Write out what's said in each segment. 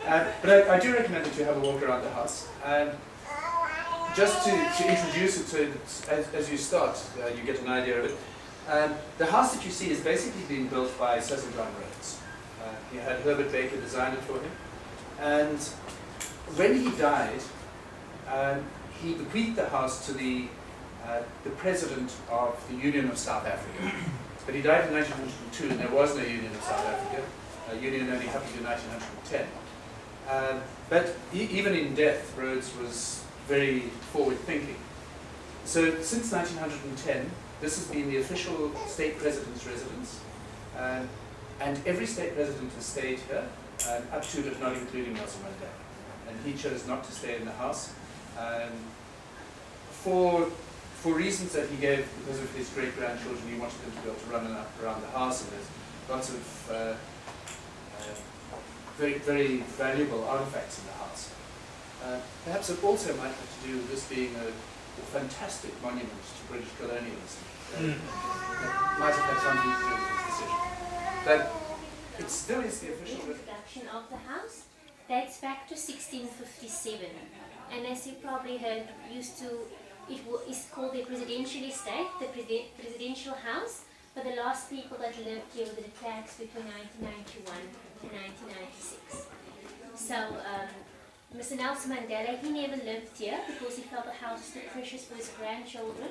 But I do recommend that you have a walk around the house. Just to introduce it so that as you start, you get an idea of it. The house that you see is basically being built by Cecil John Rhodes. He had Herbert Baker design it for him. And when he died, he bequeathed the house to the president of the Union of South Africa. But he died in 1902, and there was no Union of South Africa. Union only happened in 1910. But even in death, Rhodes was very forward-thinking. So since 1910, this has been the official state president's residence. And every state president has stayed here, up to but not including Nelson Mandela. And he chose not to stay in the house for reasons that he gave because of his great-grandchildren. He wanted them to be able to run around the house, and there's lots of very, very valuable artifacts in the house. Perhaps it also might have to do with this being a fantastic monument to British colonialism. That might have had something to do with his decision. But it still is the official... The introduction of the house dates back to 1657. And as you probably heard, it is called the presidential estate, the presidential house. But the last people that lived here were the Klerks between 1991 and 1996. So, Mr. Nelson Mandela, he never lived here because he felt the house was too precious for his grandchildren,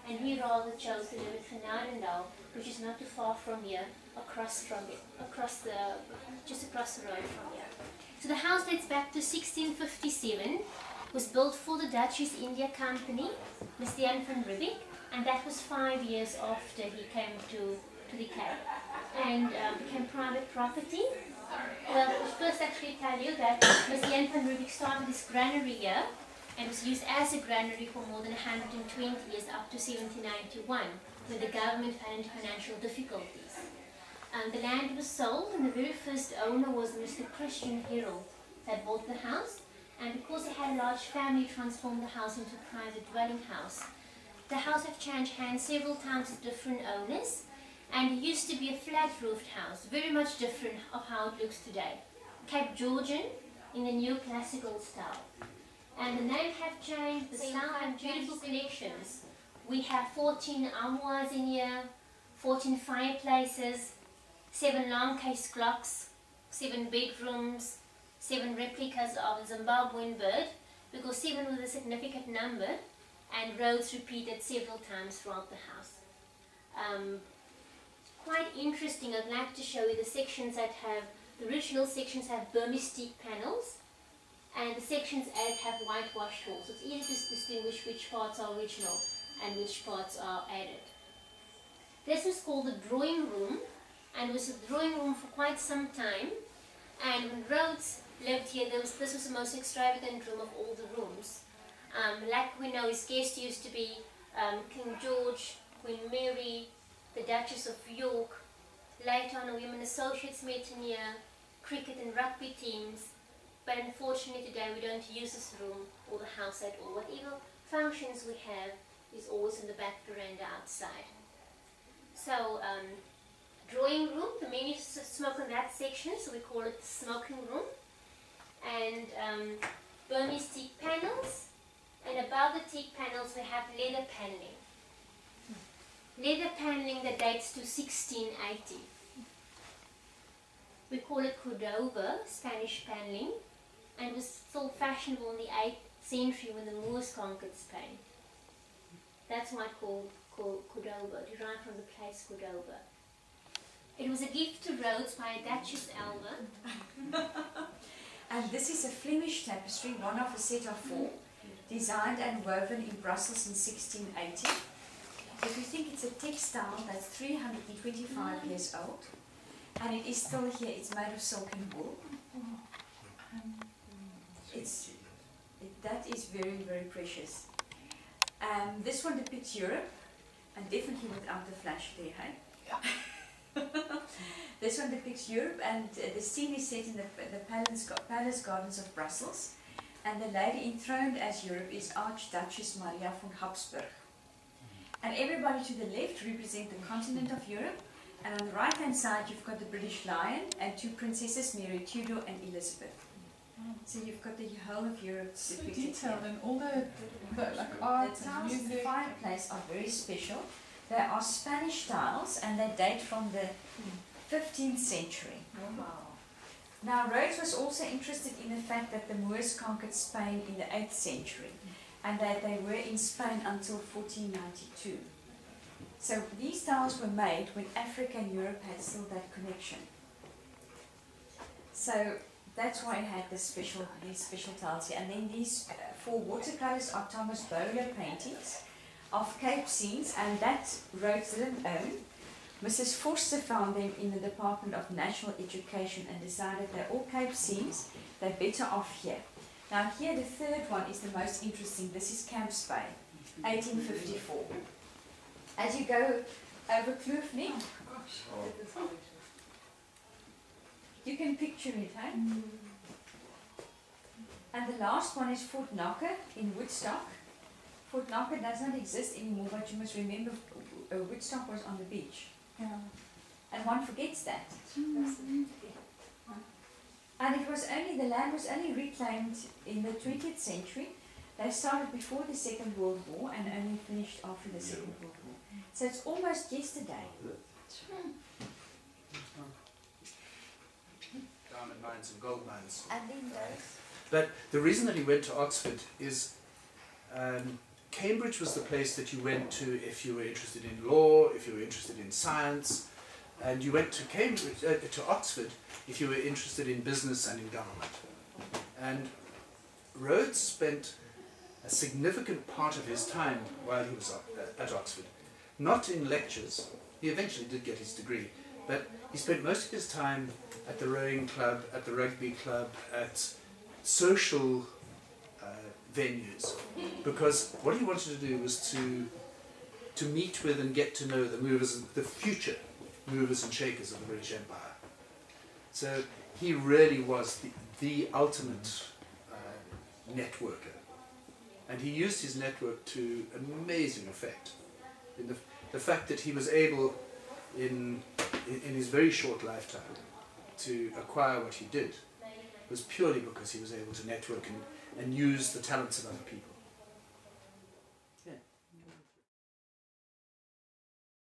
and he rather chose to live at Genadendal, which is not too far from here, just across the road from here. So the house dates back to 1657, was built for the Dutch East India Company, Mr. Jan van Riebeeck, and that was 5 years after he came to the Cape and became private property. Well, I'll first actually tell you that Mr. Jan van Riebeeck started this granary here and was used as a granary for more than 120 years up to 1791, when the government fell into financial difficulties. The land was sold, and the very first owner was Mr. Christian Herold that bought the house, and because he had a large family, transformed the house into a private dwelling house. The house have changed hands several times with different owners, and it used to be a flat-roofed house, very much different of how it looks today. Cape Georgian in the neoclassical style. And the name have changed, the style have beautiful collections. We have 14 armoires in here, 14 fireplaces, 7 long case clocks, 7 bedrooms, 7 replicas of a Zimbabwean bird, because 7 was a significant number, and Rhodes repeated several times throughout the house. Quite interesting. I'd like to show you the sections that have, the original sections have Burmese teak panels, and the sections added have whitewashed walls. So it's easy to distinguish which parts are original and which parts are added. This was called the drawing room, and it was a drawing room for quite some time. And when Rhodes lived here, this was the most extravagant room of all the rooms. Like we know, his guests used to be King George, Queen Mary, the Duchess of York. Later on, women associates met in here, cricket and rugby teams. But unfortunately today we don't use this room or the house at all. Whatever functions we have is always in the back veranda outside. So, drawing room, the men used to smoke in that section, so we call it the smoking room. And Burmese teak panels. And above the teak panels we have leather paneling. Leather paneling that dates to 1680. We call it Cordova, Spanish paneling, and was still fashionable in the 8th century when the Moors conquered Spain. That's why it's called Cordova, derived from the place Cordova. It was a gift to Rhodes by a Duchess Alva. And this is a Flemish tapestry, one of a set of 4, designed and woven in Brussels in 1680. If you think it's a textile that's 325 years old, and it is still here, it's made of silk and wool. That is very, very precious. This one depicts Europe, and definitely without the flash there, hey? Yeah. This one depicts Europe, and the scene is set in the palace gardens of Brussels, and the lady enthroned as Europe is Archduchess Maria von Habsburg. And everybody to the left represent the continent of Europe, and on the right hand side you've got the British Lion and 2 princesses, Mary Tudor and Elizabeth. So you've got the whole of Europe So depicted detailed, here. and all the like The art and tiles in the music. fireplace are very special. They are Spanish tiles and they date from the 15th century. Wow. Now Rhodes was also interested in the fact that the Moors conquered Spain in the 8th century and that they were in Spain until 1492. So these tiles were made when Africa and Europe had still that connection. So that's why it had these special tiles here. And then these 4 watercolors are Thomas Bowler paintings of Cape scenes, and that Rhodes didn't own. Mrs. Forster found them in the Department of National Education and decided they're all Cape scenes, they're better off here. Now here the third one is the most interesting. This is Camps Bay, 1854. As you go over Kloof Neck, you can picture it, hey? And the last one is Fort Knocker in Woodstock. Fort Knocker does not exist anymore, but you must remember Woodstock was on the beach. Yeah. And one forgets that. And it was only, the land was only reclaimed in the 20th century. They started before the Second World War and only finished after the Second World War. So it's almost yesterday. Diamond mines and gold mines. And then those. But the reason that he went to Oxford is Cambridge was the place that you went to if you were interested in law, if you were interested in science, and you went to Cambridge, to Oxford if you were interested in business and in government. And Rhodes spent a significant part of his time while he was at Oxford, not in lectures. He eventually did get his degree, but he spent most of his time at the rowing club, at the rugby club, at social venues, because what he wanted to do was to meet with and get to know the movers, the future movers and shakers of the British Empire. So he really was the ultimate networker, and he used his network to amazing effect. In the fact that he was able, in his very short lifetime, to acquire what he did was purely because he was able to network and use the talents of other people.